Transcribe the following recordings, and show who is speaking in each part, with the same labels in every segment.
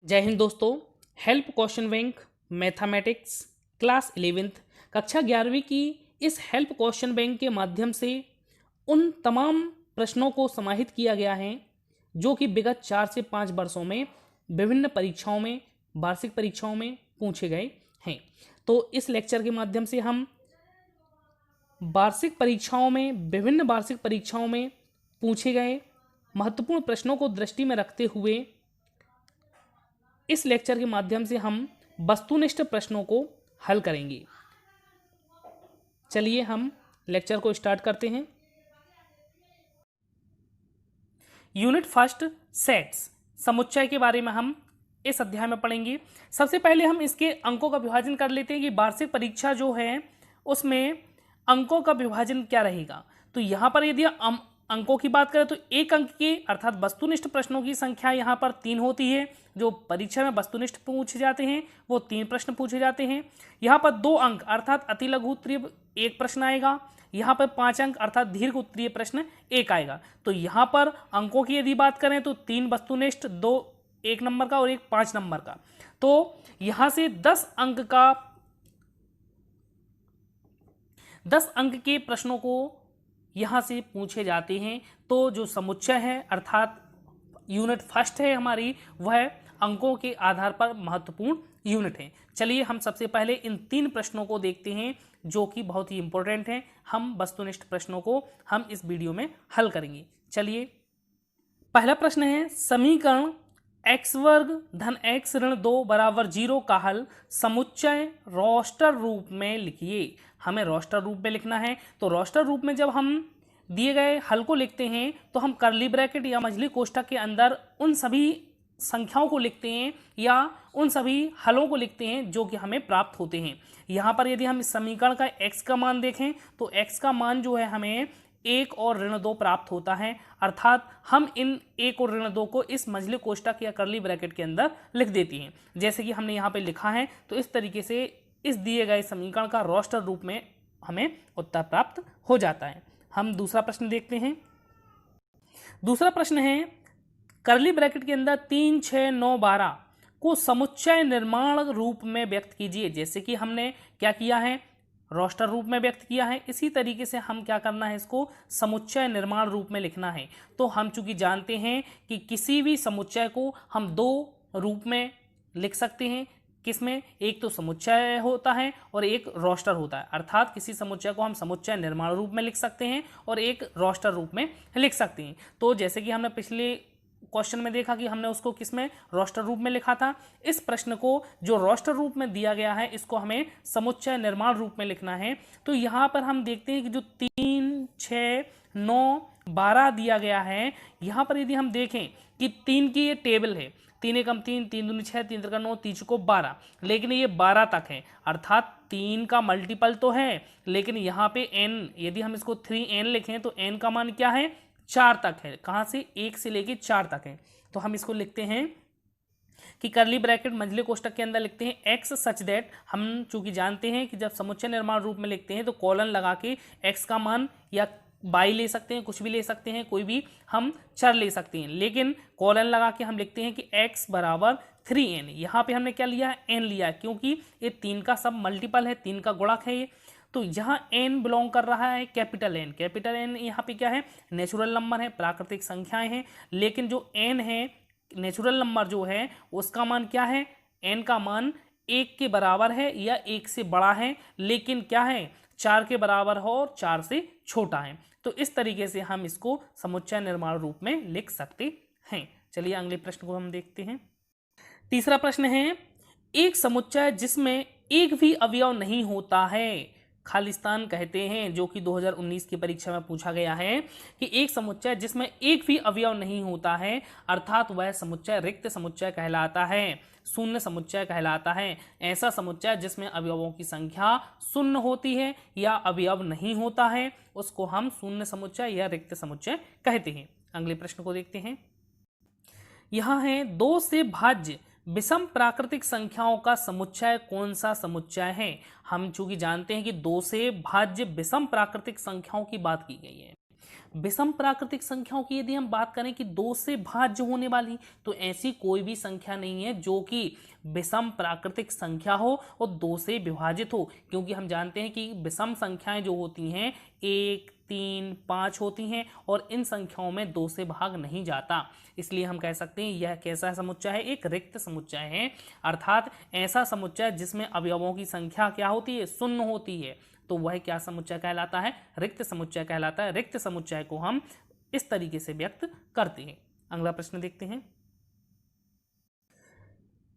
Speaker 1: जय हिंद दोस्तों। Help question bank mathematics class 11th कक्षा 11वीं की इस हेल्प क्वेश्चन बैंक के माध्यम से उन तमाम प्रश्नों को समाहित किया गया है जो कि विगत 4 से 5 वर्षों में विभिन्न परीक्षाओं में वार्षिक परीक्षाओं में पूछे गए हैं। तो इस लेक्चर के माध्यम से हम विभिन्न वार्षिक परीक्षाओं में पूछे गए महत्वपूर्ण प्रश्नों को दृष्टि में रखते हुए इस लेक्चर के माध्यम से हम वस्तुनिष्ठ प्रश्नों को हल करेंगे। चलिए हम लेक्चर को स्टार्ट करते हैं। यूनिट फर्स्ट सेट्स समुच्चय के बारे में हम इस अध्याय में पढ़ेंगे। सबसे पहले हम इसके अंकों का विभाजन कर लेते हैं कि वार्षिक परीक्षा जो है उसमें अंकों का विभाजन क्या रहेगा। तो यहाँ पर यदि अंकों की बात करें तो एक अंक के अर्थात वस्तुनिष्ठ प्रश्नों की संख्या यहाँ पर 3 होती है। जो परीक्षा में वस्तुनिष्ठ पूछे जाते हैं वो 3 प्रश्न पूछे जाते हैं। यहाँ पर 2 अंक अर्थात अति लघु उत्तरीय 1 प्रश्न आएगा। यहाँ पर 5 अंक अर्थात दीर्घ उत्तरीय प्रश्न 1 आएगा। तो यहाँ पर अंकों की यदि बात करें तो 3 वस्तुनिष्ठ, 2 1 नंबर का और 1 5 नंबर का। तो यहाँ से 10 अंक के प्रश्नों को यहाँ से पूछे जाते हैं। तो जो समुच्चय है अर्थात यूनिट फर्स्ट है हमारी, वह अंकों के आधार पर महत्वपूर्ण यूनिट है। चलिए हम सबसे पहले इन 3 प्रश्नों को देखते हैं जो कि बहुत ही इंपॉर्टेंट हैं। हम वस्तुनिष्ठ प्रश्नों को हम इस वीडियो में हल करेंगे। चलिए पहला प्रश्न है, समीकरण x वर्ग धन x ऋण 2 बराबर 0 का हल समुच्चय रोस्टर रूप में लिखिए। हमें रोस्टर रूप में लिखना है। तो रोस्टर रूप में जब हम दिए गए हल को लिखते हैं तो हम कर्ली ब्रैकेट या मझली कोष्ठक के अंदर उन सभी संख्याओं को लिखते हैं या उन सभी हलों को लिखते हैं जो कि हमें प्राप्त होते हैं। यहाँ पर यदि हम इस समीकरण का x का मान देखें तो x का मान जो है हमें 1 और ऋण 2 प्राप्त होता है। अर्थात हम इन 1 और ऋण 2 को इस मझली कोष्ठक या कर्ली ब्रैकेट के अंदर लिख देती हैं जैसे कि हमने यहाँ पे लिखा है। तो इस तरीके से इस दिए गए समीकरण का रोस्टर रूप में हमें उत्तर प्राप्त हो जाता है। हम दूसरा प्रश्न देखते हैं। दूसरा प्रश्न है, कर्ली ब्रैकेट के अंदर 3 6 9 12 को समुच्चय निर्माण रूप में व्यक्त कीजिए। जैसे कि हमने क्या किया है, रोस्टर रूप में व्यक्त किया है, इसी तरीके से हम क्या करना है, इसको समुच्चय निर्माण रूप में लिखना है। तो हम चूंकि जानते हैं कि किसी भी समुच्चय को हम 2 रूप में लिख सकते हैं। किसमें, एक तो समुच्चय होता है और एक रोस्टर होता है। अर्थात किसी समुच्चय को हम समुच्चय निर्माण रूप में लिख सकते हैं और एक रोस्टर रूप में लिख सकते हैं। तो जैसे कि हमने पिछले क्वेश्चन में देखा कि हमने उसको किसमें, रोस्टर रूप में लिखा था। इस प्रश्न को जो रोस्टर रूप में दिया गया है इसको हमें समुच्चय निर्माण रूप में लिखना है। तो यहाँ पर हम देखते हैं कि जो 3 6 9 12 दिया गया है, यहाँ पर यदि हम देखें कि 3 की ये टेबल है, 3 एकम 3, 3 दूनी 6, 3 त्रिका 9, 3 चौको 12, लेकिन ये 12 तक है। अर्थात 3 का मल्टीपल तो है लेकिन यहाँ पे n, यदि हम इसको 3n लिखें तो n का मान क्या है, 4 तक है। कहाँ से, 1 से लेके 4 तक है। तो हम इसको लिखते हैं कि कर्ली ब्रैकेट मझले कोष्ठक के अंदर लिखते हैं x सच दैट, हम चूंकि जानते हैं कि जब समुच्चय निर्माण रूप में लिखते हैं तो कॉलन लगा के x का मान या y ले सकते हैं, कुछ भी ले सकते हैं, कोई भी हम चर ले सकते हैं, लेकिन कॉलन लगा के हम लिखते हैं कि x बराबर 3n। यहाँ पे हमने क्या लिया है, n लिया है, क्योंकि ये 3 का सब मल्टीपल है, 3 का गुणक है ये। तो यहाँ n बिलोंग कर रहा है कैपिटल n। कैपिटल n यहाँ पे क्या है, नेचुरल नंबर है, प्राकृतिक संख्याएं हैं। लेकिन जो n है, नेचुरल नंबर जो है उसका मान क्या है, n का मान 1 के बराबर है या 1 से बड़ा है, लेकिन क्या है, 4 के बराबर हो और 4 से छोटा है। तो इस तरीके से हम इसको समुच्चय निर्माण रूप में लिख सकते हैं। चलिए अगले प्रश्न को हम देखते हैं। तीसरा प्रश्न है, एक समुच्चय जिसमें एक भी अवयव नहीं होता है खालिस्तान कहते हैं, जो कि 2019 की परीक्षा में पूछा गया है कि एक समुच्चय जिसमें एक भी अवयव नहीं होता है अर्थात वह समुच्चय रिक्त समुच्चय कहलाता है, शून्य समुच्चय कहलाता है। ऐसा समुच्चय जिसमें अवयवों की संख्या शून्य होती है या अवयव नहीं होता है उसको हम शून्य समुच्चय या रिक्त समुच्चय कहते हैं। अगले प्रश्न को देखते हैं। यहाँ है, 2 से भाज्य विषम प्राकृतिक संख्याओं का समुच्चय कौन सा समुच्चय है। हम चूंकि जानते हैं कि 2 से भाज्य विषम प्राकृतिक संख्याओं की बात की गई है। विषम प्राकृतिक संख्याओं की यदि हम बात करें कि 2 से भाज्य होने वाली, तो ऐसी कोई भी संख्या नहीं है जो कि विषम प्राकृतिक संख्या हो और 2 से विभाजित हो, क्योंकि हम जानते हैं कि विषम संख्याएं जो होती हैं 1, 3, 5 होती हैं और इन संख्याओं में 2 से भाग नहीं जाता। इसलिए हम कह सकते हैं यह कैसा समुच्चय है, एक रिक्त समुच्चय है, अर्थात ऐसा समुच्चय जिसमें अवयवों की संख्या क्या होती है, शून्य होती है, तो वह क्या समुच्चय कहलाता है, रिक्त समुच्चय कहलाता है। रिक्त समुच्चय को हम इस तरीके से व्यक्त करते हैं। अगला प्रश्न देखते हैं।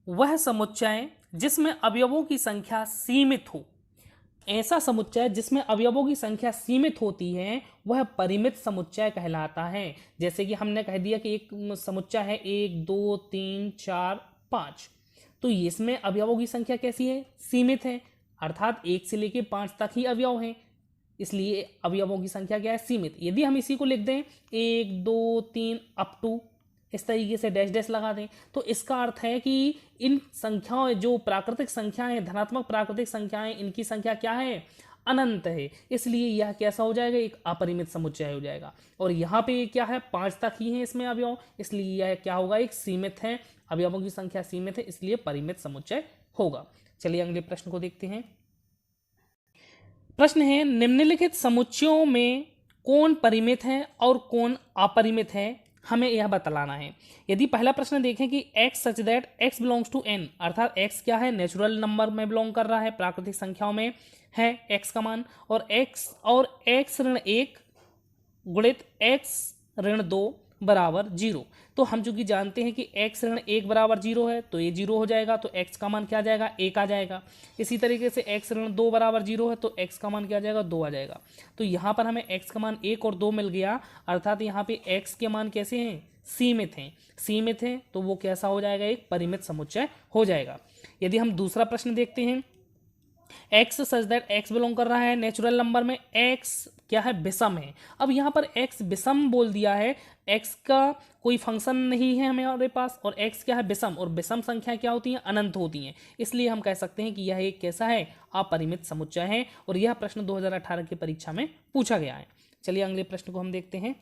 Speaker 1: वह समुच्चय जिसमें अवयवों की संख्या सीमित हो, ऐसा समुच्चय जिसमें अवयवों की संख्या सीमित होती है वह परिमित समुच्चय कहलाता है। जैसे कि हमने कह दिया कि एक समुच्चय है 1, 2, 3, 4, 5, तो इसमें अवयवों की संख्या कैसी है, सीमित है, अर्थात 1 से लेकर 5 तक ही अवयव हैं, इसलिए अवयवों की संख्या क्या है, सीमित। यदि हम इसी को लिख दें 1, 2, 3 अप टू, इस तरीके से डैश डैश लगा दें, तो इसका अर्थ है कि इन संख्याओं, जो प्राकृतिक संख्याएं, धनात्मक प्राकृतिक संख्याएं, इनकी संख्या क्या है, अनंत है, इसलिए यह कैसा हो जाएगा, एक अपरिमित समुच्चय हो जाएगा। और यहाँ पे क्या है, 5 तक ही है इसमें अवयव, इसलिए यह क्या होगा, एक सीमित है, अवयवों की संख्या सीमित है, इसलिए परिमित समुच्चय होगा। चलिए अगले प्रश्न को देखते हैं। प्रश्न है, निम्नलिखित समुच्चयों में कौन परिमित है और कौन अपरिमित है, हमें यह बतलाना है। यदि पहला प्रश्न देखें कि x such that x belongs to n, अर्थात x क्या है, नेचुरल नंबर में बिलोंग कर रहा है, प्राकृतिक संख्याओं में है x का मान, और x ऋण 1 गुणित x ऋण 2 बराबर 0। तो हम चूंकि जानते हैं कि x ऋण 1 बराबर 0 है, तो ये 0 हो जाएगा, तो x का मान क्या आ जाएगा, 1 आ जाएगा। इसी तरीके से x ऋण 2 बराबर 0 है, तो x का मान क्या आ जाएगा, 2 आ जाएगा। तो यहाँ पर हमें x का मान 1 और 2 मिल गया, अर्थात यहाँ पे x के मान कैसे हैं, सीमित हैं। सीमित हैं तो वो कैसा हो जाएगा, एक परिमित समुच्चय हो जाएगा। यदि हम दूसरा प्रश्न देखते हैं, x such that x belong कर रहा है नेचुरल नंबर में, x क्या है, विषम है। अब यहाँ पर x विषम बोल दिया है, x का कोई फंक्शन नहीं है हमारे पास, और x क्या है, विषम, और विषम संख्या क्या होती हैं, अनंत होती हैं, इसलिए हम कह सकते हैं कि यह एक कैसा है, अपरिमित समुच्चय है, और यह प्रश्न 2018 की परीक्षा में पूछा गया है। चलिए अगले प्रश्न को हम देखते हैं।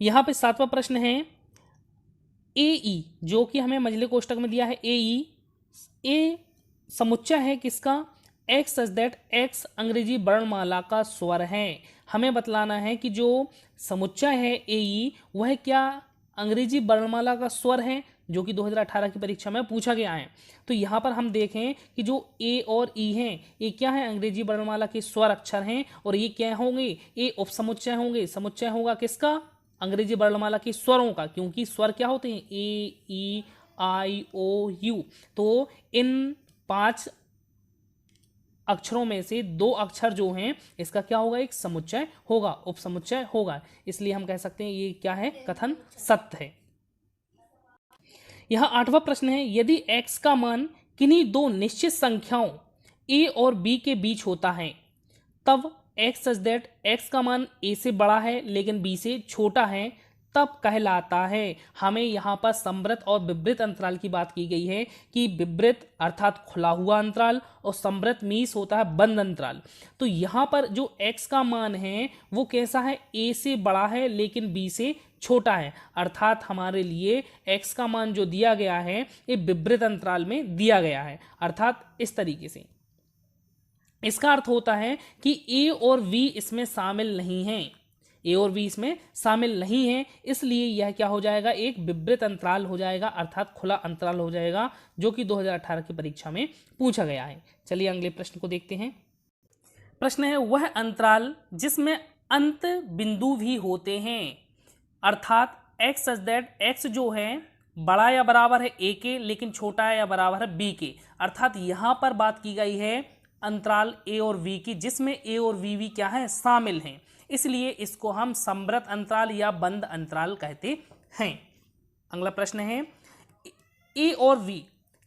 Speaker 1: यहाँ पे 7वां प्रश्न है, AE, जो कि हमें मझले कोष्टक में दिया है, ए समुच्चय है किसका, x सच दैट x अंग्रेजी वर्णमाला का स्वर है। हमें बतलाना है कि जो समुच्चय है AE वह क्या अंग्रेजी वर्णमाला का स्वर है, जो कि 2018 की परीक्षा में पूछा गया है। तो यहाँ पर हम देखें कि जो A और E हैं, ये क्या है, अंग्रेजी वर्णमाला के स्वर अक्षर हैं, और ये क्या होंगे, ये उपसमुच्चय होंगे। समुच्चय होगा किसका, अंग्रेजी वर्णमाला के स्वरों का, क्योंकि स्वर क्या होते हैं, A, E, I, O, U। तो इन 5 अक्षरों में से 2 अक्षर जो हैं, इसका क्या होगा, एक समुच्चय होगा, उपसमुच्चय होगा, इसलिए हम कह सकते हैं ये क्या है, कथन सत्य है। यह 8वां प्रश्न है, यदि x का मान किन्हीं 2 निश्चित संख्याओं a और b के बीच होता है, तब x सच दैट x का मान a से बड़ा है लेकिन b से छोटा है, तब कहलाता है। हमें यहाँ पर संवृत और विवृत अंतराल की बात की गई है कि विवृत अर्थात खुला हुआ अंतराल और संवृत मीन्स होता है बंद अंतराल। तो यहाँ पर जो x का मान है वो कैसा है, a से बड़ा है लेकिन b से छोटा है, अर्थात हमारे लिए x का मान जो दिया गया है ये विवृत अंतराल में दिया गया है, अर्थात इस तरीके से। इसका अर्थ होता है कि a और v इसमें शामिल नहीं है, ए और बी इसमें शामिल नहीं है, इसलिए यह क्या हो जाएगा, एक विवृत अंतराल हो जाएगा, अर्थात खुला अंतराल हो जाएगा, जो कि 2018 की परीक्षा में पूछा गया है। चलिए अगले प्रश्न को देखते हैं। प्रश्न है, वह अंतराल जिसमें अंत बिंदु भी होते हैं, अर्थात x सच दैट x जो है बड़ा या बराबर है a के लेकिन छोटा है या बराबर है b के, अर्थात यहाँ पर बात की गई है अंतराल a और v की, जिसमें a और v भी क्या है, शामिल हैं, इसलिए इसको हम संवृत अंतराल या बंद अंतराल कहते हैं। अगला प्रश्न है, a और v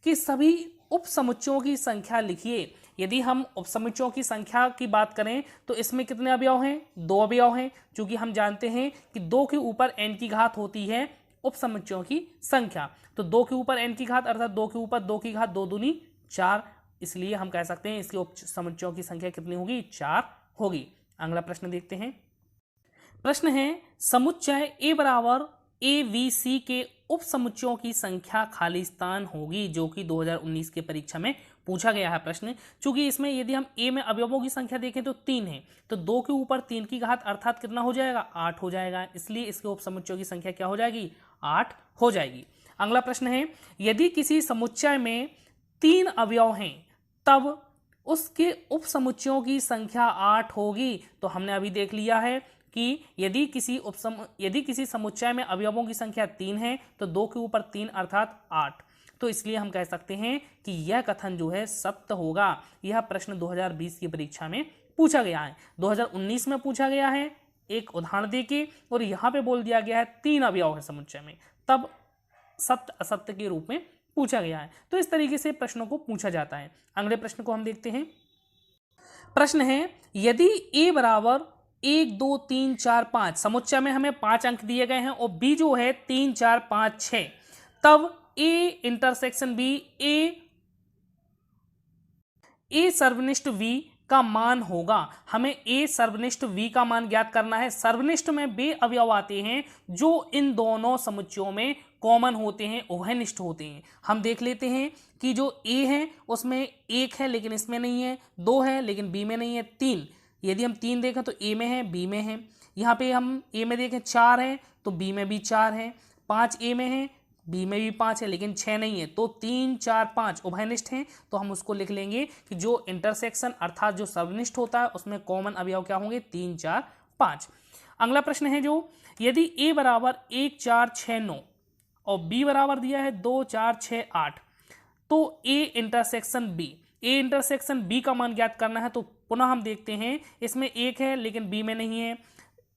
Speaker 1: की सभी उपसमुच्चयों की संख्या लिखिए। यदि हम उपसमुच्चयों की संख्या की बात करें तो इसमें कितने अवयव हैं, 2 अवयव हैं, क्योंकि हम जानते हैं कि 2 के ऊपर n की घात होती है उपसमुच्चयों की संख्या, तो 2 के ऊपर n की घात अर्थात 2 के ऊपर 2 की घात 2 दूनी 4, इसलिए हम कह सकते हैं इसके उपसमुच्चयों की संख्या कितनी होगी, 4 होगी। अगला प्रश्न देखते हैं। प्रश्न है समुच्चय ए बराबर ए बी सी के उप समुच्चयों की संख्या खाली स्थान होगी, जो कि 2019 के परीक्षा में पूछा गया है प्रश्न। चूंकि इसमें यदि हम ए में अवयवों की संख्या देखें तो 3 है, तो 2 के ऊपर 3 की घात अर्थात कितना हो जाएगा, 8 हो जाएगा। इसलिए इसके उप समुच्चयों की संख्या क्या हो जाएगी, 8 हो जाएगी। अगला प्रश्न है यदि किसी समुच्चय में 3 अवयव हैं तब उसके उप समुच्चयों की संख्या 8 होगी। तो हमने अभी देख लिया है कि यदि किसी समुच्चय में अवयवों की संख्या 3 है तो 2 के ऊपर 3 अर्थात 8। तो इसलिए हम कह सकते हैं कि यह कथन जो है सत्य होगा। यह प्रश्न 2020 की परीक्षा में पूछा गया है, 2019 में पूछा गया है एक उदाहरण देके, और यहाँ पे बोल दिया गया है 3 अवयव है समुच्चय में, तब सत्य असत्य के रूप में पूछा गया है। तो इस तरीके से प्रश्नों को पूछा जाता है। अगले प्रश्न को हम देखते हैं। प्रश्न है यदि ए बराबर 1 2 3 4 5 समुच्चय में हमें 5 अंक दिए गए हैं और बी जो है 3 4 5 6, तब ए इंटरसेक्शन बी ए सर्वनिष्ठ वी का मान होगा। हमें ए सर्वनिष्ठ वी का मान ज्ञात करना है। सर्वनिष्ठ में वे अवयव आते हैं जो इन दोनों समुच्चयों में कॉमन होते हैं, उभयनिष्ठ होते हैं। हम देख लेते हैं कि जो ए है उसमें 1 है लेकिन इसमें नहीं है, 2 है लेकिन बी में नहीं है, 3, यदि हम 3 देखें तो ए में है, बी में है। यहाँ पे हम ए में देखें 4 है तो बी में भी 4 है, 5 ए में है, बी में भी 5 है लेकिन 6 नहीं है। तो 3 4 5 उभयनिष्ठ हैं, तो हम उसको लिख लेंगे कि जो इंटरसेक्शन अर्थात जो सर्वनिष्ठ होता है उसमें कॉमन अवयव क्या होंगे, 3 4 5। अगला प्रश्न है जो यदि ए बराबर 1 4 6 9 और बी बराबर दिया है 2 4 6 8, तो ए इंटरसेक्शन बी का मान ज्ञात करना है। तो पुनः हम देखते हैं इसमें 1 है लेकिन बी में नहीं है,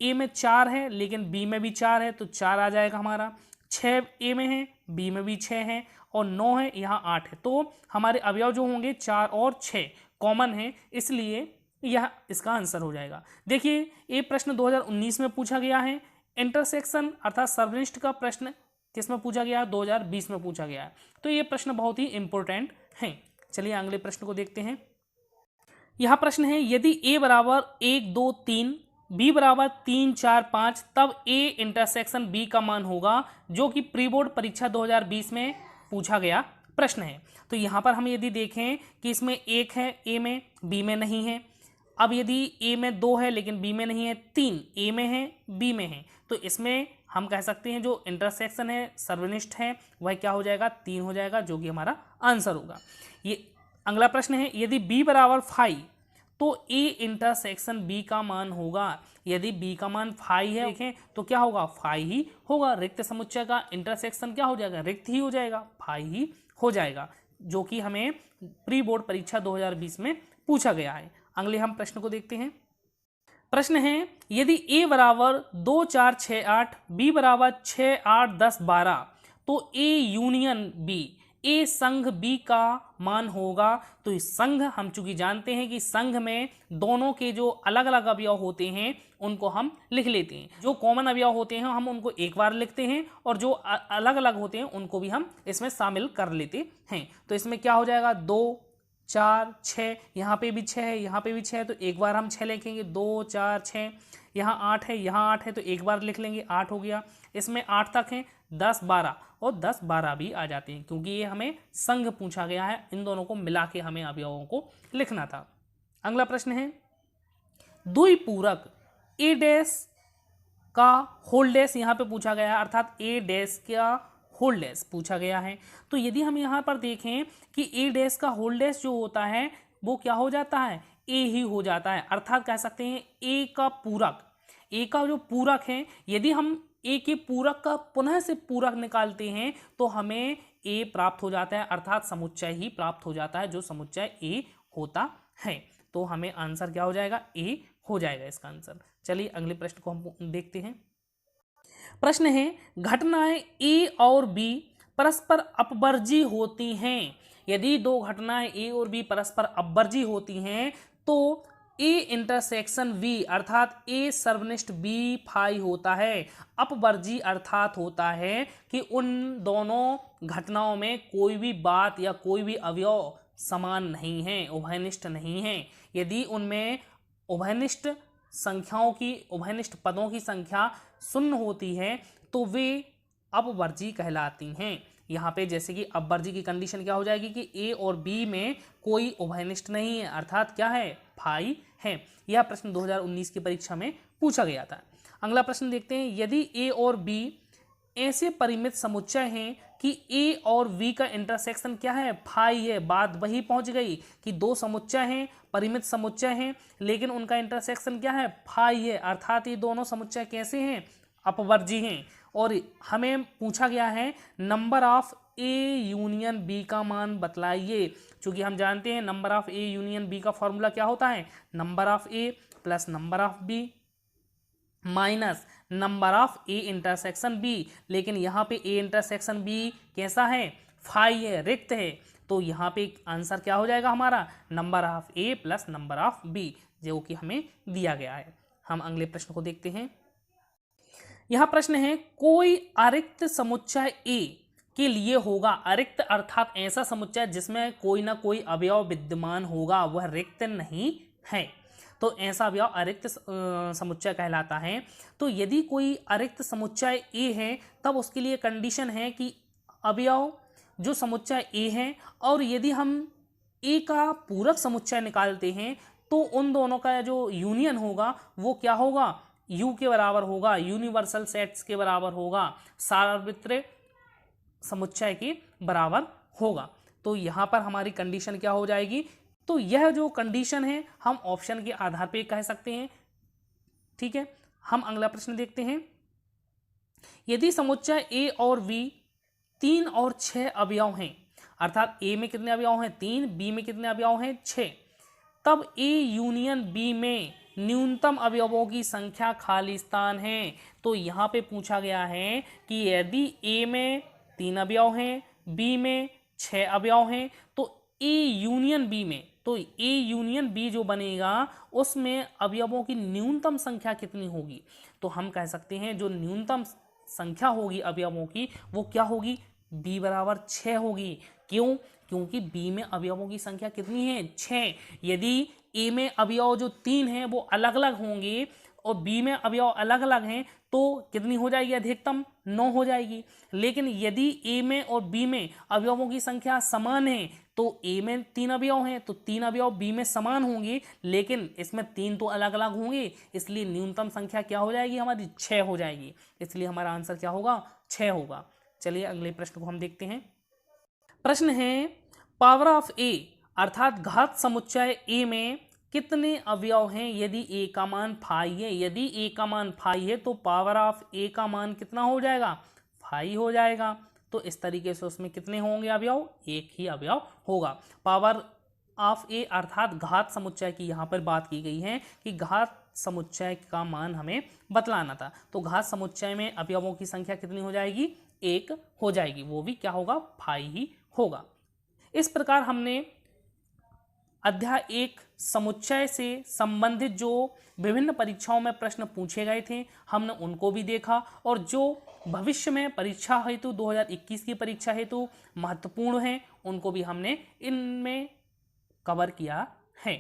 Speaker 1: ए में 4 है लेकिन बी में भी 4 है, तो 4 आ जाएगा हमारा। 6 ए में है, बी में भी 6 है और 9 है, यहाँ 8 है। तो हमारे अवयव जो होंगे 4 और 6 कॉमन है, इसलिए यह इसका आंसर हो जाएगा। देखिए ये प्रश्न 2019 में पूछा गया है। इंटरसेक्शन अर्थात सर्वनिष्ठ का प्रश्न किस में पूछा गया, 2020 में पूछा गया है। तो ये प्रश्न बहुत ही इंपॉर्टेंट है। चलिए अगले प्रश्न को देखते हैं। यह प्रश्न है यदि ए बराबर 1 2 3 बी बराबर 3 4 5, तब ए इंटरसेक्शन बी का मान होगा, जो कि प्री बोर्ड परीक्षा 2020 में पूछा गया प्रश्न है। तो यहाँ पर हम यदि देखें कि इसमें 1 है ए में, बी में नहीं है। अब यदि ए में 2 है लेकिन बी में नहीं है, 3 ए में है, बी में है, तो इसमें हम कह सकते हैं जो इंटरसेक्शन है सर्वनिष्ठ है वह क्या हो जाएगा, 3 हो जाएगा, जो कि हमारा आंसर होगा। ये अगला प्रश्न है यदि बी बराबर 5 तो ए इंटरसेक्शन बी का मान होगा। यदि बी का मान 5 है देखें तो क्या होगा, 5 ही होगा। रिक्त समुच्चय का इंटरसेक्शन क्या हो जाएगा, रिक्त ही हो जाएगा, 5 ही हो जाएगा, जो कि हमें प्री बोर्ड परीक्षा 2020 में पूछा गया है। अगले हम प्रश्न को देखते हैं। प्रश्न है यदि ए बराबर 2 4 6 8 बी बराबर 6 8 10 12, तो ए यूनियन बी ए संघ बी का मान होगा। तो इस संघ हम चूंकि जानते हैं कि संघ में दोनों के जो अलग अलग अवयव होते हैं उनको हम लिख लेते हैं। जो कॉमन अवयव होते हैं हम उनको एक बार लिखते हैं और जो अलग अलग होते हैं उनको भी हम इसमें शामिल कर लेते हैं। तो इसमें क्या हो जाएगा, 2 4 6, यहाँ पे भी 6 है, यहाँ पे भी 6 है, तो एक बार हम 6 लिखेंगे, 2 4 6, यहाँ 8 है, यहाँ 8 है, तो एक बार लिख लेंगे, 8 हो गया। इसमें 8 तक है, 10 12 और 10 12 भी आ जाते हैं, क्योंकि ये हमें संघ पूछा गया है। इन दोनों को मिला के हमें अवयवों को लिखना था। अगला प्रश्न है द्विपूरक ए डैश का होल डैश यहाँ पे पूछा गया है, अर्थात ए डैश का होल डैश पूछा गया है। तो यदि हम यहाँ पर देखें कि ए डैश का होल डैश जो होता है वो क्या हो जाता है, ए ही हो जाता है, अर्थात कह सकते हैं ए का पूरक, ए का जो पूरक है, यदि हम ए के पूरक का पुनः से पूरक निकालते हैं तो हमें ए प्राप्त हो जाता है, अर्थात समुच्चय ही प्राप्त हो जाता है, जो समुच्चय ए होता है। तो हमें आंसर क्या हो जाएगा, ए हो जाएगा इसका आंसर। चलिए अगले प्रश्न को हम देखते हैं। प्रश्न है घटनाएं ए और बी परस्पर अपवर्जी होती हैं। यदि दो घटनाएं ए और बी परस्पर अपवर्जी होती हैं तो ए इंटरसेक्शन बी अर्थात ए सर्वनिष्ठ बी फाई होता है। अपवर्जी अर्थात होता है कि उन दोनों घटनाओं में कोई भी बात या कोई भी अवयव समान नहीं है, उभयनिष्ठ नहीं है। यदि उनमें उभयनिष्ठ संख्याओं की, उभयनिष्ठ पदों की संख्या शून्य होती है तो वे अपवर्जी कहलाती हैं। यहाँ पे जैसे कि अपवर्जी की कंडीशन क्या हो जाएगी कि ए और बी में कोई उभयनिष्ठ नहीं है, अर्थात क्या है, फाई है। यह प्रश्न 2019 की परीक्षा में पूछा गया था। अगला प्रश्न देखते हैं, यदि ए और बी ऐसे परिमित समुच्चय हैं कि ए और बी का इंटरसेक्शन क्या है, फाई है। बात वही पहुंच गई कि दो समुच्चय हैं, परिमित समुच्चय हैं, लेकिन उनका इंटरसेक्शन क्या है, फाई है, अर्थात ये दोनों समुच्चय कैसे हैं, अपवर्जी हैं। और हमें पूछा गया है number of a union b का मान बतलाइए। क्योंकि हम जानते हैं number of a union b का फॉर्मूला क्या होता है, number of a plus number of b minus number of a intersection b. लेकिन यहाँ पे ए इंटरसेक्शन बी कैसा है, फाई है, रिक्त है। तो यहाँ पे आंसर क्या हो जाएगा हमारा, number of a plus number of b, जो कि हमें दिया गया है। हम अगले प्रश्न को देखते हैं। यह प्रश्न है, कोई अरिक्त समुच्चय ए के लिए होगा। अरिक्त अर्थात ऐसा समुच्चय जिसमें कोई ना कोई अवयव विद्यमान होगा, वह रिक्त नहीं है। तो ऐसा अवयव अरिक्त समुच्चय कहलाता है। तो यदि कोई अरिक्त समुच्चय ए है तब उसके लिए कंडीशन है कि अवयव जो समुच्चय ए है, और यदि हम ए का पूरक समुच्चय निकालते हैं तो उन दोनों का जो यूनियन होगा वो क्या होगा, यू के बराबर होगा, यूनिवर्सल सेट्स के बराबर होगा, सार्वत्रिक समुच्चय के बराबर होगा। तो यहाँ पर हमारी कंडीशन क्या हो जाएगी, तो यह जो कंडीशन है हम ऑप्शन के आधार पे कह सकते हैं। ठीक है, हम अगला प्रश्न देखते हैं। यदि समुच्चय ए और बी 3 और 6 अवयव हैं, अर्थात ए में कितने अवयव हैं, 3, बी में कितने अवयव हैं, 6, तब ए यूनियन बी में न्यूनतम अवयवों की संख्या खाली स्थान है। तो यहाँ पे पूछा गया है कि यदि ए में 3 अवयव हैं, बी में 6 अवयव हैं, तो ए यूनियन बी में, तो ए यूनियन बी जो बनेगा उसमें अवयवों की न्यूनतम संख्या कितनी होगी। तो हम कह सकते हैं जो न्यूनतम संख्या होगी अवयवों की वो क्या होगी, बी बराबर 6 होगी। क्यों, क्योंकि बी में अवयवों की संख्या कितनी है, 6। यदि ए में अवयव जो 3 हैं वो अलग अलग होंगे और बी में अवयव अलग अलग हैं तो कितनी हो जाएगी, अधिकतम 9 हो जाएगी। लेकिन यदि ए में और बी में अवयवों की संख्या समान है तो ए में 3 अवयव हैं तो 3 अवयव बी में समान होंगे, लेकिन इसमें 3 तो अलग अलग होंगे, इसलिए न्यूनतम संख्या क्या हो जाएगी हमारी, 6 हो जाएगी। इसलिए हमारा आंसर क्या होगा, 6 होगा। चलिए अगले प्रश्न को हम देखते हैं। प्रश्न है, पावर ऑफ ए अर्थात घात समुच्चय ए में कितने अवयव हैं यदि ए का मान फाई है। यदि ए का मान फाई है तो पावर ऑफ ए का मान कितना हो जाएगा, फाई हो जाएगा। तो इस तरीके से उसमें कितने होंगे अवयव, एक ही अवयव होगा। पावर ऑफ ए अर्थात घात समुच्चय की यहाँ पर बात की गई है कि घात समुच्चय का मान हमें बतलाना था। तो घात समुच्चय में अवयवों की संख्या कितनी हो जाएगी, 1 हो जाएगी, वो भी क्या होगा, फाई ही होगा। इस प्रकार हमने अध्याय 1 समुच्चय से संबंधित जो विभिन्न परीक्षाओं में प्रश्न पूछे गए थे हमने उनको भी देखा, और जो भविष्य में परीक्षा हेतु 2021 की परीक्षा हेतु महत्वपूर्ण हैं उनको भी हमने इनमें कवर किया है।